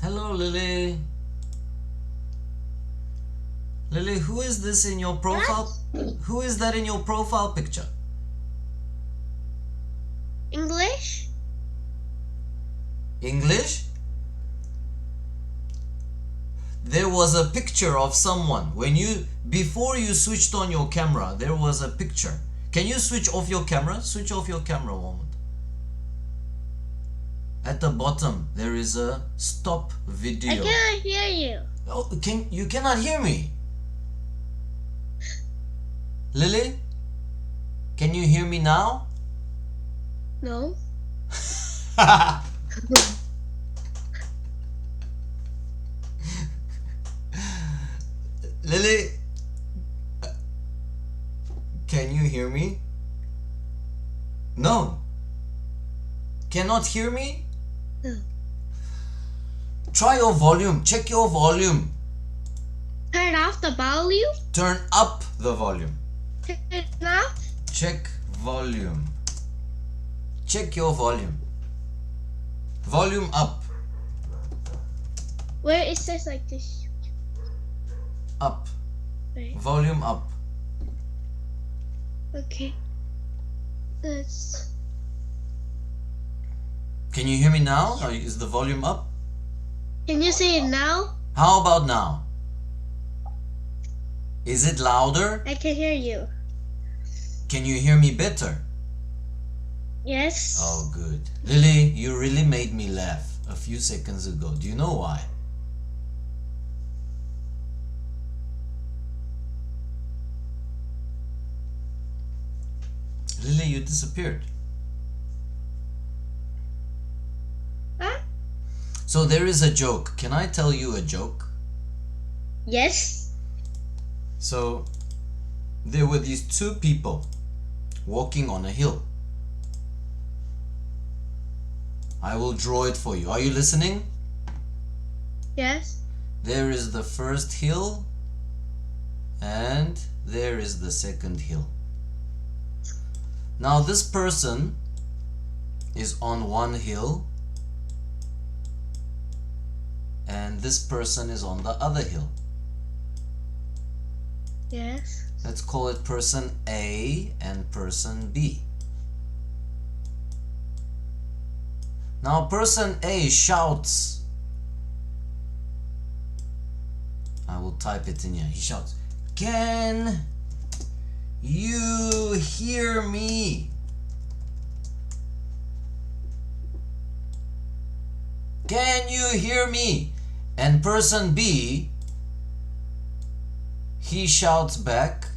Hello, Lily. Lily, who is this in your profile? Who is that in your profile picture? English? English? There was a picture of someone. Before you switched on your camera, there was a picture. Can you switch off your camera? Switch off your camera a moment. At the bottom, there is a stop video. I cannot hear you. Oh, you cannot hear me? Lily? Can you hear me now? No. Lily? Can you hear me? No. Cannot hear me? No. Try your volume. Check your volume. Turn off the volume? Turn up the volume. Turn off? Check volume. Check your volume. Volume up. Where it says like this. Up. Right. Volume up. Okay. That's... Can you hear me now? Is the volume up? Can you say it now? How about now? Is it louder? I can hear you. Can you hear me better? Yes. Oh, good. Lily, you really made me laugh a few seconds ago. Do you know why? Lily, you disappeared. Huh? So there is a joke. Can I tell you a joke? Yes. So there were these two people walking on a hill. I will draw it for you. Are you listening? Yes. There is the first hill and there is the second hill. Now this person is on one hill and this person is on the other hill. Yes. Let's call it person A and person B. Now person A shouts. I will type it in here. He shouts, "Can you hear me? Can you hear me?" And person B, he shouts back,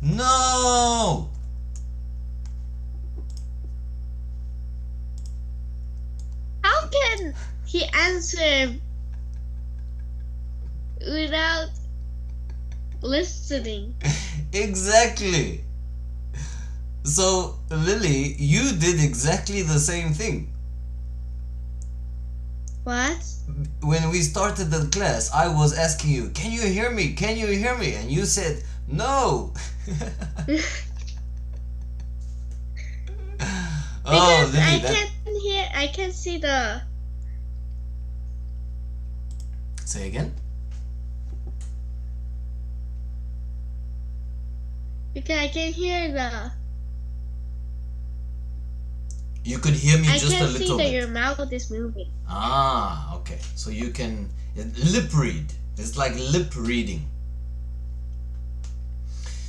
"No!" How can he answer without listening? Exactly. So, Lily, you did exactly the same thing. What? When we started the class, I was asking you, "Can you hear me? Can you hear me?" And you said, "No." Oh, Because Lily, I can see the... Say again? Because I can hear the... You could hear me just a I can see little that bit. your mouth is moving. Ah, okay. So you can lip read. It's like lip reading.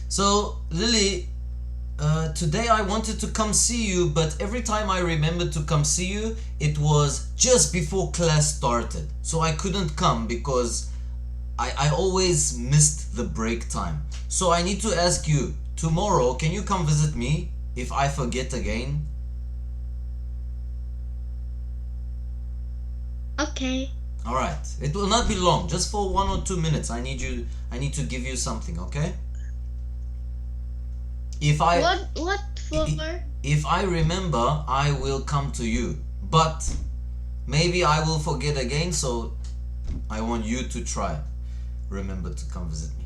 So, Lily, today I wanted to come see you, but every time I remembered to come see you, it was just before class started. So I couldn't come because I always missed the break time. So I need to ask you, tomorrow, can you come visit me if I forget again? Okay. Alright, it will not be long, just for 1 or 2 minutes. I need to give you something, okay? What for? If I remember, I will come to you. But maybe I will forget again, so I want you to try. Remember to come visit me.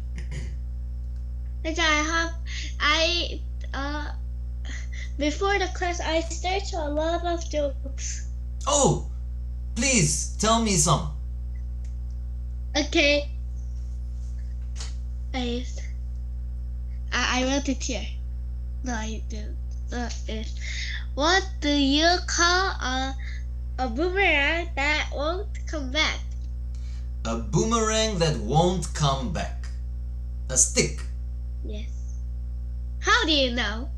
Before the class I searched a lot of jokes. Oh, Please tell me some. Okay. I I wrote it here. No, I didn't. What do you call a boomerang that won't come back? A boomerang that won't come back. A stick. Yes. How do you know?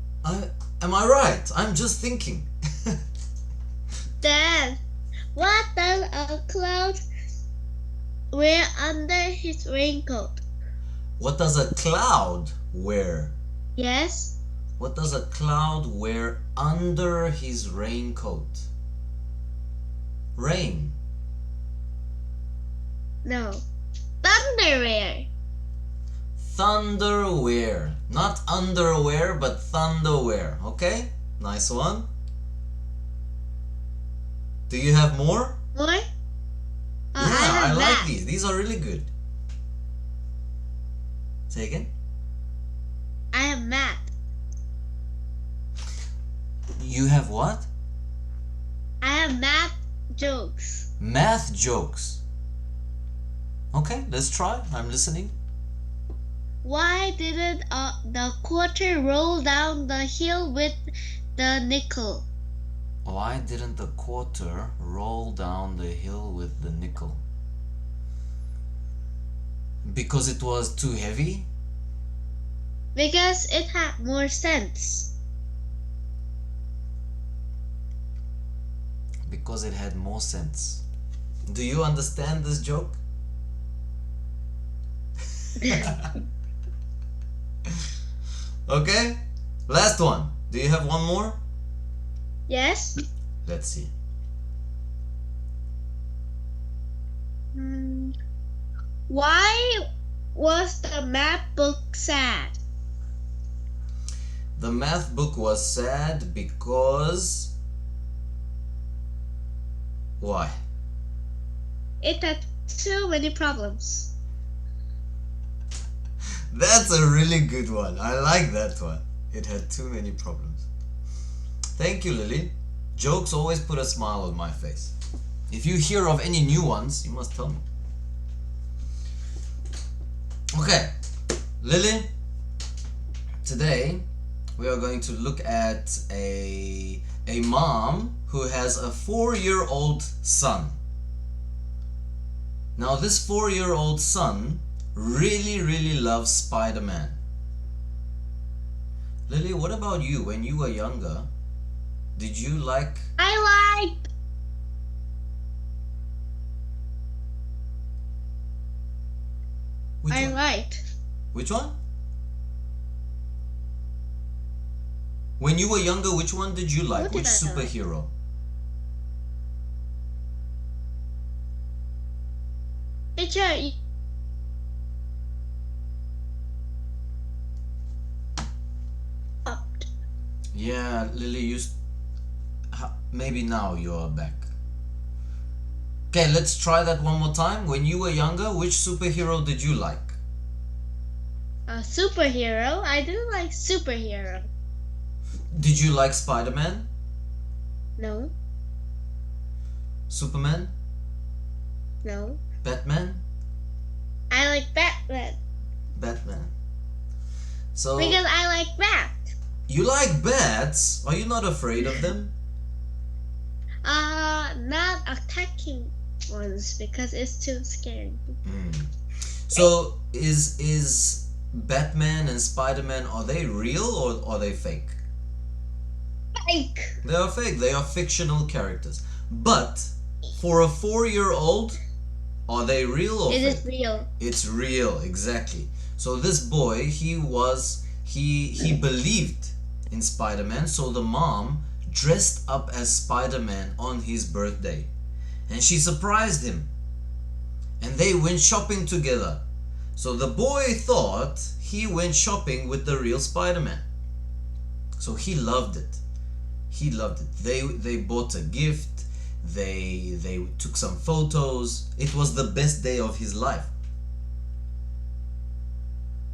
Am I right? I'm just thinking. Then, what does a cloud wear under his raincoat? What does a cloud wear? Yes. What does a cloud wear under his raincoat? Rain. No. Thunderwear. Thunderwear. Not underwear, but thunderwear. Okay? Nice one. Do you have more? More? I like that. these. These are really good. Say again. I have math. You have what? I have math jokes. Math jokes. Okay, let's try. I'm listening. Why didn't the quarter roll down the hill with the nickel? Why didn't the quarter roll down the hill with the nickel? Because it was too heavy? Because it had more sense. Because it had more sense. Do you understand this joke? Okay, last one. Do you have one more? Yes. Let's see. Why was the math book sad? The math book was sad because... Why? It had too many problems. That's a really good one. I like that one. It had too many problems. Thank you, Lily. Jokes always put a smile on my face. If you hear of any new ones, you must tell me. Okay, Lily, today we are going to look at a mom who has a 4-year-old son. Now this 4-year-old son really loves Spider-Man. Lily, what about you? When you were younger, did you like... I liked. Which I one? liked. Which one? When you were younger, which one did you like? What did Which I like? superhero? Teacher, Yeah, Lily, maybe now you're back. Okay, let's try that one more time. When you were younger, which superhero did you like? a superhero? I didn't like superhero. Did you like Spider-Man? No. Superman? No. Batman? I like Batman. Batman. So, Because I like bat. you like bats? Are you not afraid of them? Not attacking ones because it's too scary. So, is Batman and Spider-Man, are they real or are they fake? Fake. They are fake. They are fictional characters. But for a 4-year-old, are they real or It fake? is real. It's real, exactly. So this boy, he believed in Spider-Man, so the mom dressed up as Spider-Man on his birthday. And she surprised him. And they went shopping together. So the boy thought he went shopping with the real Spider-Man. So he loved it. He loved it. They bought a gift. They took some photos. It was the best day of his life.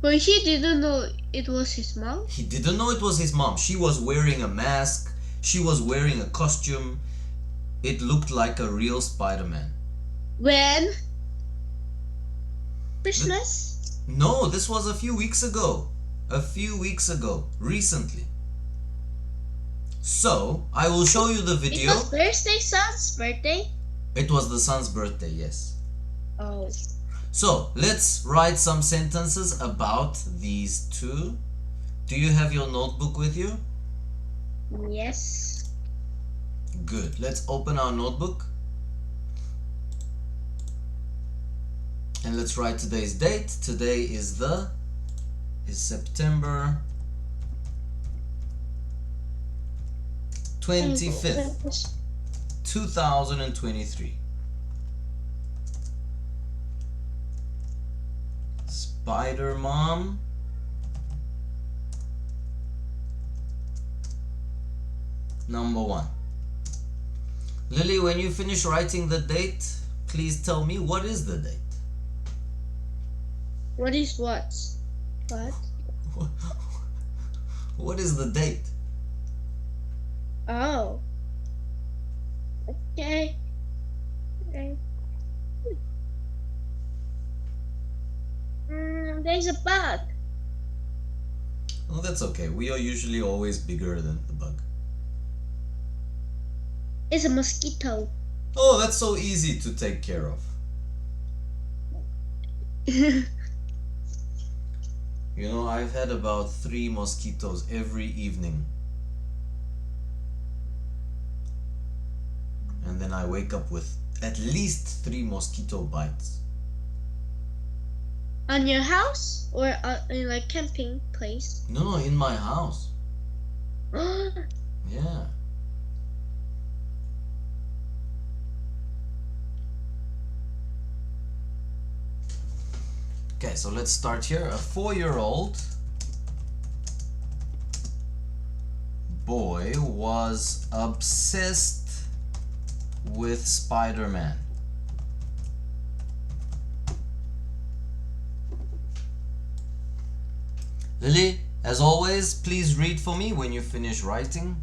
But he didn't know it was his mom. He didn't know it was his mom. She was wearing a mask. She was wearing a costume. it looked like a real Spider-Man. When? Th- Christmas? no, this was a few weeks ago. Recently. So, I will show you the It was video. Thursday, son's birthday? It was the son's birthday, yes. Oh. So, let's write some sentences about these two. Do you have your notebook with you? Yes. Good. Let's open our notebook. And let's write today's date. Today is September 25th, 2023. Spider Mom. Number 1. Lily, when you finish writing the date, please tell me what is the date? What is what? What? What is the date? Oh. Okay. There's a bug. Oh, that's okay. We are usually always bigger than the bug. It's a mosquito. Oh, that's so easy to take care of. You know, I've had about 3 mosquitoes every evening. And then I wake up with at least 3 mosquito bites. On your house or in like camping place? No, in my house. Yeah. Okay, so let's start here. A 4-year-old boy was obsessed with Spider-Man. Lily, as always, please read for me when you finish writing.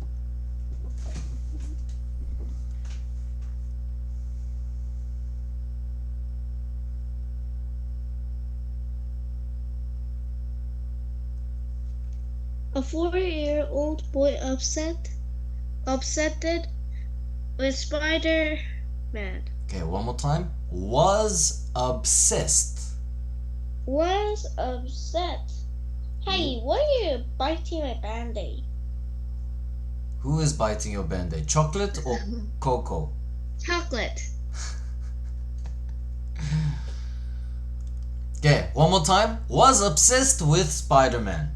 A 4-year-old boy obsessed with Spider-Man. Okay, one more time. Was obsessed. Was upset. Hey, why are you biting my band-aid? Who is biting your band-aid? Chocolate or cocoa? Chocolate. Okay, one more time. Was obsessed with Spider-Man.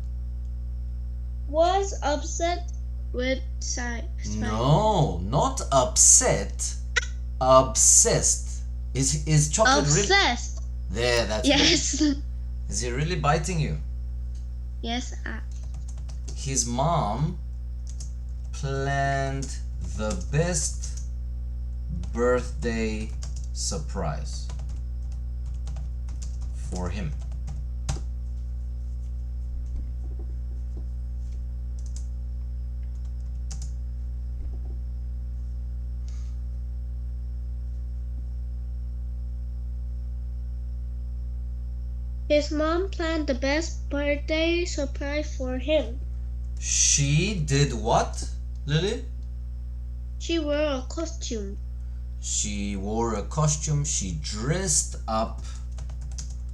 Was upset with Spider-Man. No, not upset. Obsessed. Is chocolate really? Obsessed. There, that's Yes. better. Is he really biting you? Yes. His mom planned the best birthday surprise for him. His mom planned the best birthday surprise for him. She did what, Lily? She wore a costume. She wore a costume. She dressed up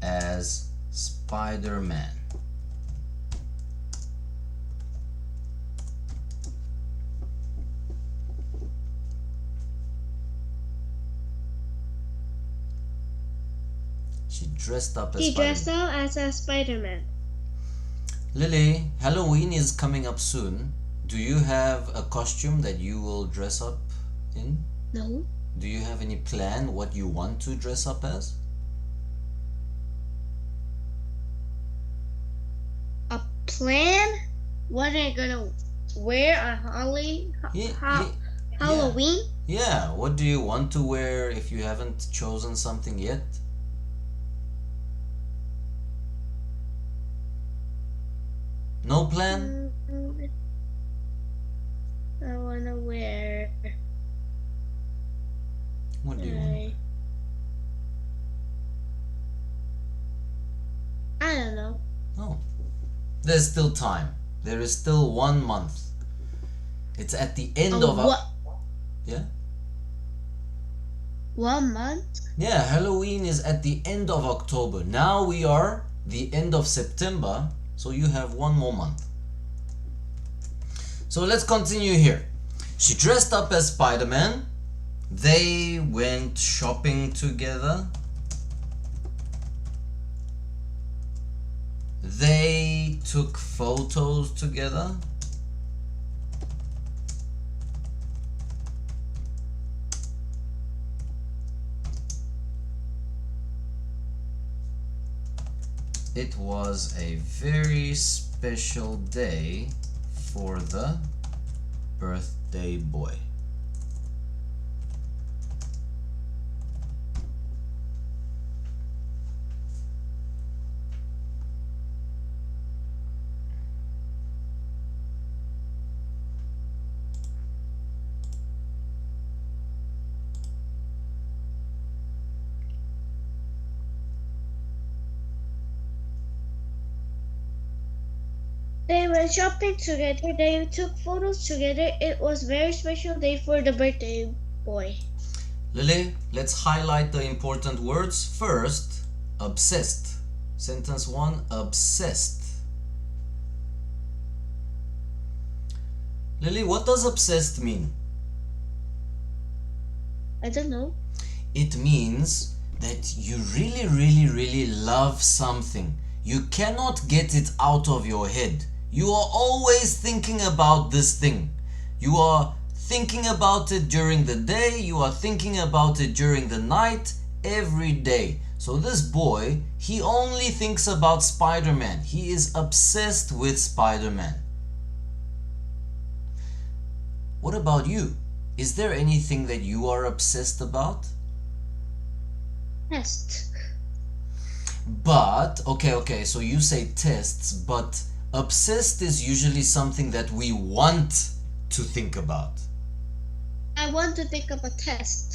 as Spider-Man. She dressed up as He Spider-Man. dressed up as a Spider-Man. Lily, Halloween is coming up soon. Do you have a costume that you will dress up in? No. Do you have any plan what you want to dress up as? A plan? What am I gonna wear on Halloween? Yeah, what do you want to wear if you haven't chosen something yet? No plan? I wanna wear What do you want? I don't know. Oh, there's still time. There is still 1 month. It's at the end of what? Yeah? 1 month? Yeah, Halloween is at the end of October. Now we are the end of September, so you have 1 more month. So let's continue here. She dressed up as Spiderman. They went shopping together. They took photos together. It was a very special day for the birthday boy. They went shopping together. They took photos together. It was a very special day for the birthday boy. Lily, let's highlight the important words. First, obsessed. Sentence 1, obsessed. Lily, what does obsessed mean? I don't know. It means that you really love something. You cannot get it out of your head. You are always thinking about this thing. You are thinking about it during the day, you are thinking about it during the night, every day. So this boy, he only thinks about Spider-Man. He is obsessed with Spider-Man. What about you? Is there anything that you are obsessed about? Test. But, okay, so you say tests, but obsessed is usually something that we want to think about. I want to think of a test.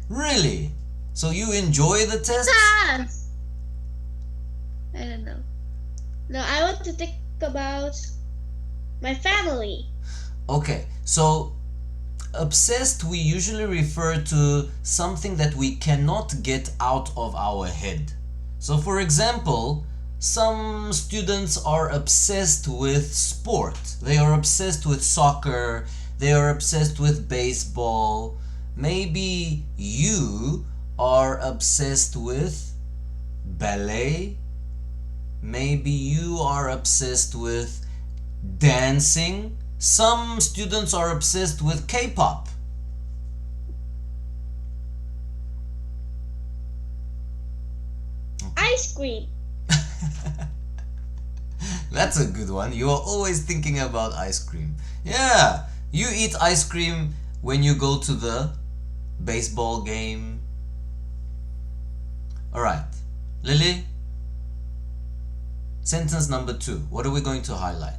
Really? So you enjoy the tests? Test! I don't know. No, I want to think about my family. Okay, so obsessed we usually refer to something that we cannot get out of our head. So for example, some students are obsessed with sport. They are obsessed with soccer. They are obsessed with baseball. Maybe you are obsessed with ballet. Maybe you are obsessed with dancing. Some students are obsessed with K-pop. Ice cream. That's a good one. You are always thinking about ice cream. Yeah, you eat ice cream when you go to the baseball game. Alright, Lily, sentence number 2. What are we going to highlight?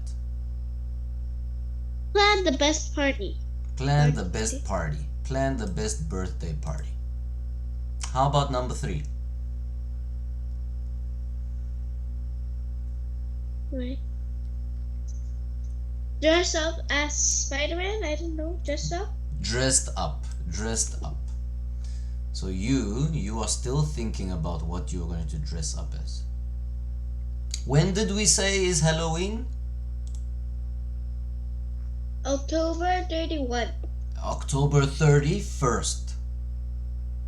Plan the best party. Plan the best party. Plan the best birthday party. How about number 3? Right. Dress up as Spider-Man? I don't know. Dress up? Dressed up. Dressed up. So you are still thinking about what you're going to dress up as. When did we say is Halloween? October 31. October 31st.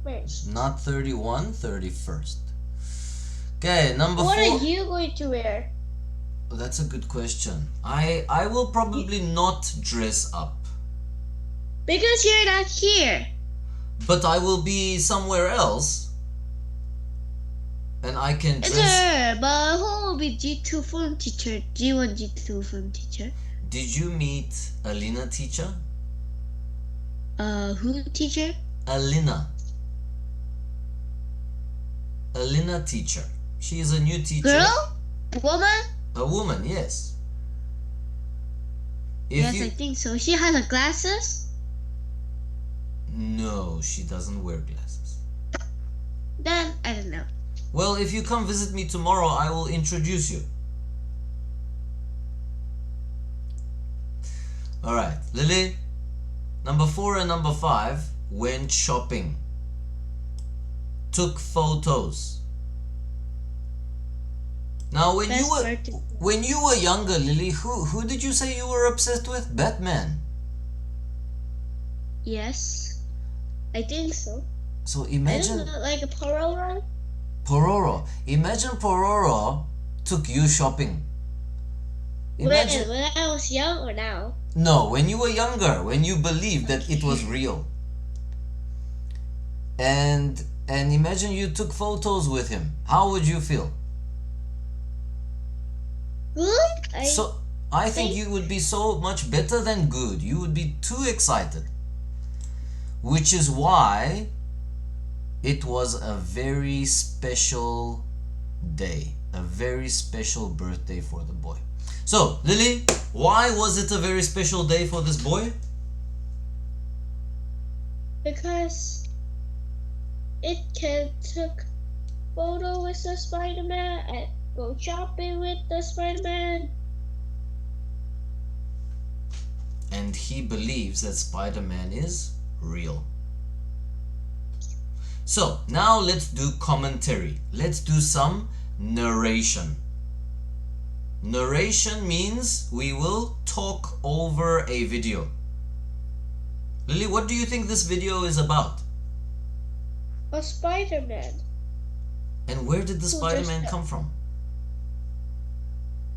First. Not 31, 31st. Okay, number 4. What are you going to wear? Oh, that's a good question. I will probably not dress up. Because you're not here. But I will be somewhere else. And I can dress... Sure, but who will be G2 form teacher? G1, G2 form teacher. Did you meet Alina teacher? Who teacher? Alina. Alina teacher. She is a new teacher. Girl? Woman? A woman, yes. Yes, I think so. She has a glasses? No. No, she doesn't wear glasses. Then I don't know. Well, if you come visit me tomorrow, I will introduce you. Alright, Lily. Number 4 and number 5 went shopping. Took photos. Now when you were younger, Lily, who did you say you were obsessed with? Batman. Yes, I think so. So I imagine don't know, like a Pororo. Pororo. Imagine Pororo took you shopping. Imagine. When I was young or now? No, when you were younger, when you believed that it was real. And imagine you took photos with him. How would you feel? Good. So I think you would be so much better than good. You would be too excited. Which is why it was a very special day, a very special birthday for the boy. So, Lily, why was it a very special day for this boy? Because it can took photo with the Spider-Man and go shopping with the Spider-Man. And he believes that Spider-Man is real. So, now let's do commentary. Let's do some narration. Narration means we will talk over a video. Lily, what do you think this video is about? A Spider-Man. And where did the Spider-Man come from?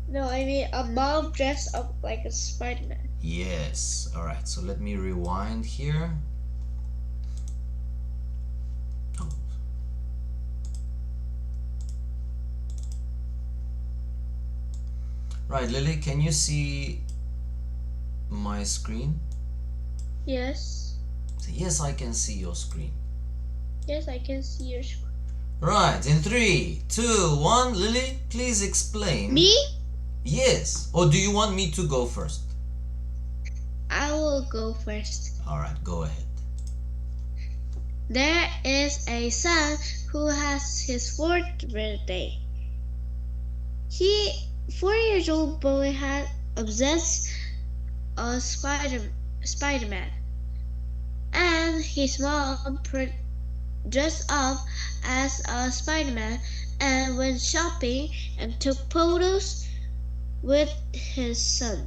No, I mean a mom dressed up like a Spider-Man. Yes. Alright, so let me rewind here. Oh. Right, Lily, can you see my screen? Yes. Yes, I can see your screen. Yes, I can see your screen. Right, in 3, 2, 1, Lily, please explain. Me? Yes. Or do you want me to go first? I will go first. Alright, go ahead. There is a son who has his 4th birthday. 4-year-old boy had obsessed a Spider-Man, and his mom dressed up as a Spider-Man and went shopping and took photos with his son.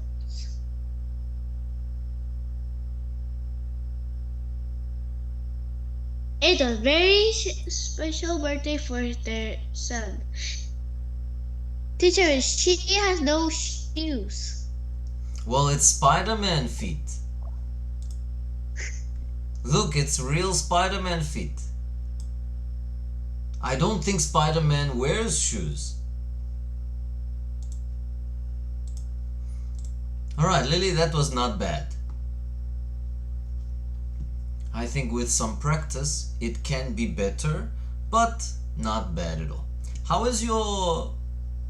It was a very special birthday for their son. Teacher, she has no shoes. Well, it's Spider-Man feet. Look, it's real Spider-Man feet. I don't think Spider-Man wears shoes. Alright, Lily, that was not bad. I think with some practice it can be better, but not bad at all. How is your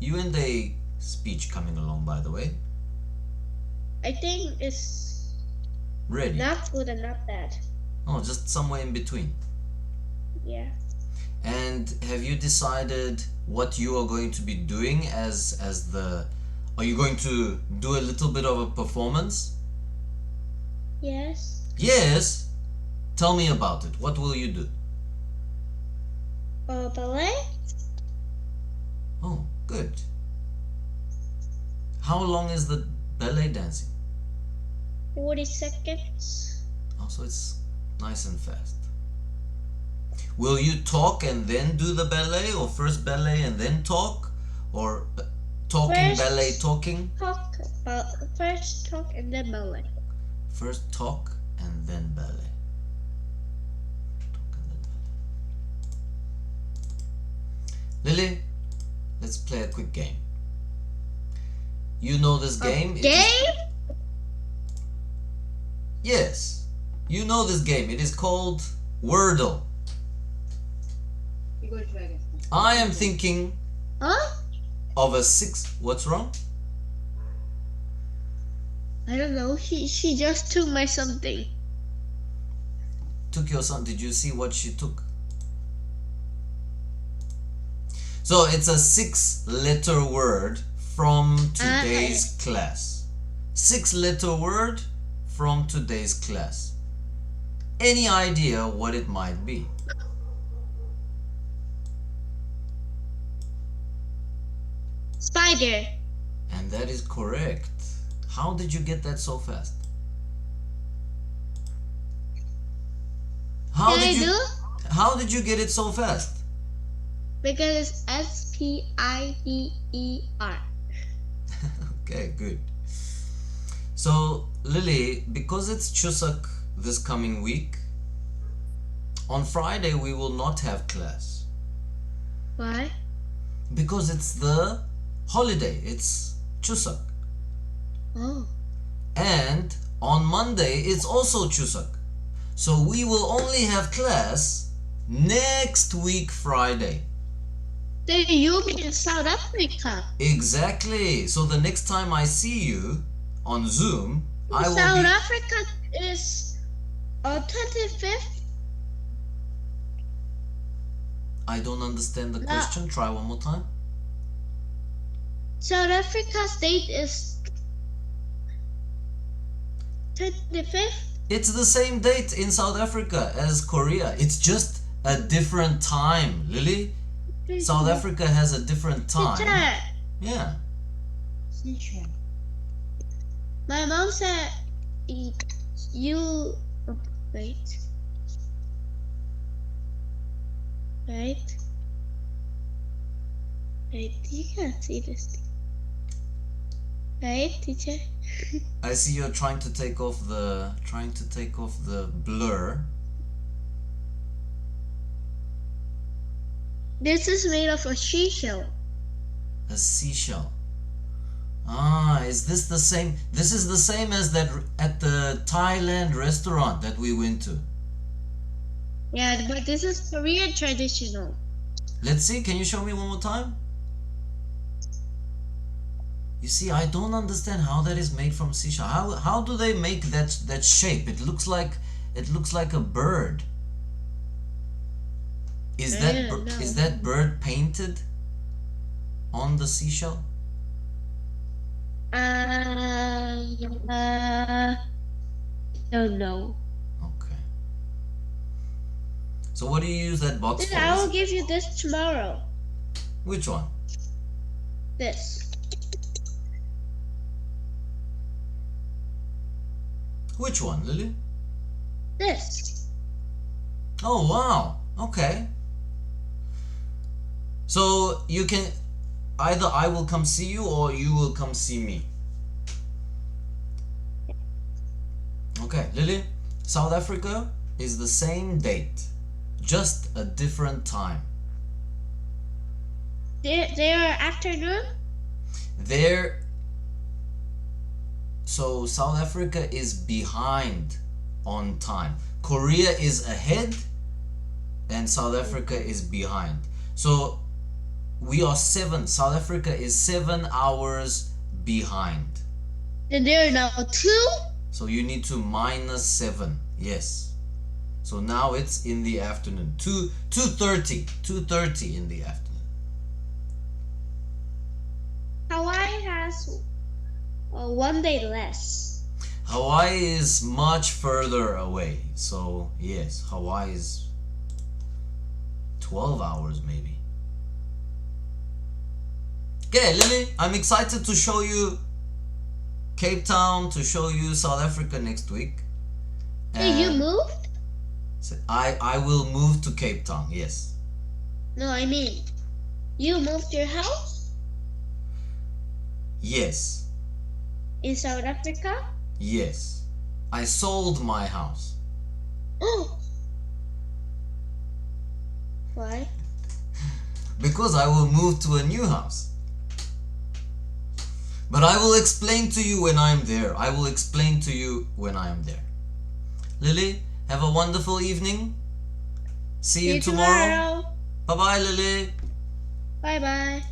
U&A speech coming along, by the way? I think it's Ready? not good and not bad. Oh, just somewhere in between. Yeah. And have you decided what you are going to be doing as the... Are you going to do a little bit of a performance? Yes. Yes. Tell me about it. What will you do? Ballet? Oh, good. How long is the ballet dancing? 40 seconds. Oh, so it's nice and fast. Will you talk and then do the ballet, or first ballet and then talk? Or talking, ballet, talking? First talk and then ballet. First talk and then ballet. Lily, let's play a quick game. You know this game? Yes, you know this game. It is called Wordle. I am thinking of a 6. What's wrong? I don't know. She just took my something. took your son? Did you see what she took? So it's a 6-letter word from today's class. 6-letter word from today's class. Any idea what it might be? Spider. And that is correct. How did you get that so fast? How did you get it so fast? Because it's Spider. Okay, good. So, Lily, because it's Chuseok this coming week, on Friday we will not have class. Why? Because it's the holiday. It's Chuseok. Oh. And on Monday it's also Chuseok. So we will only have class next week Friday. Then you'll be in South Africa. Exactly. So the next time I see you on Zoom, I will South be... Africa is on 25th. I don't understand the question. Try one more time. South Africa's date is 25th. It's the same date in South Africa as Korea. It's just a different time, Lily. South Africa has a different time. Yeah. My mom said you wait. Wait. Wait, you can't see this thing. Right, teacher? I see you're trying to take off the blur. This is made of a seashell. A seashell. Ah, is this the same? This is the same as that at the Thailand restaurant that we went to. Yeah, but this is Korean traditional. Let's see, can you show me one more time? You see, I don't understand how that is made from seashell. How do they make that shape? It looks like a bird. Is that bird painted on the seashell? Don't know. Okay. So what do you use that box for? I will give you this tomorrow. Which one? This. Which one, Lily? This. Oh, wow. Okay. So you can either I will come see you or you will come see me. Okay, Lily, South Africa is the same date, just a different time. Their afternoon? So South Africa is behind on time. Korea is ahead and South Africa is behind. So we are South Africa is 7 hours behind. And they're now 2? So you need to minus 7. Yes. So now it's in the afternoon. 2:30 in the afternoon. Hawaii has 1 day less. Hawaii is much further away. So yes, Hawaii is 12 hours maybe. Okay, Lily, I'm excited to show you Cape Town, to show you South Africa next week. Hey, you moved? I will move to Cape Town, yes. No, I mean, you moved your house? Yes. In South Africa? Yes. I sold my house. Oh. Why? Because I will move to a new house. But I will explain to you when I'm there. I will explain to you when I am there. Lily, have a wonderful evening. See you tomorrow. Bye-bye, Lily. Bye-bye.